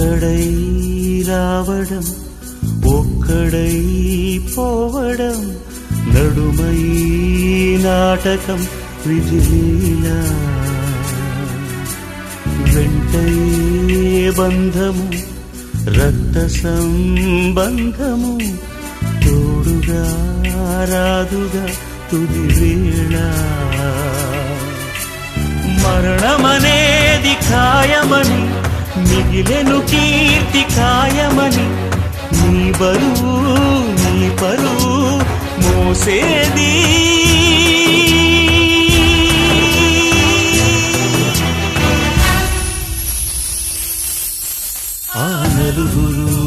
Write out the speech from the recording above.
ఒక్కడై రావడం ఒక్కడై పోవడం నడుమై నాటకం విజిలీలా వెంటయే బంధము రక్త సంబంధము తోడుగా రాదుగా తుది వేళ మరణమనేది ఖాయమని మిగిలెను కీర్తి ఖాయమని నీ బరువు నీ పరువు మోసేది ఆ నలుగురు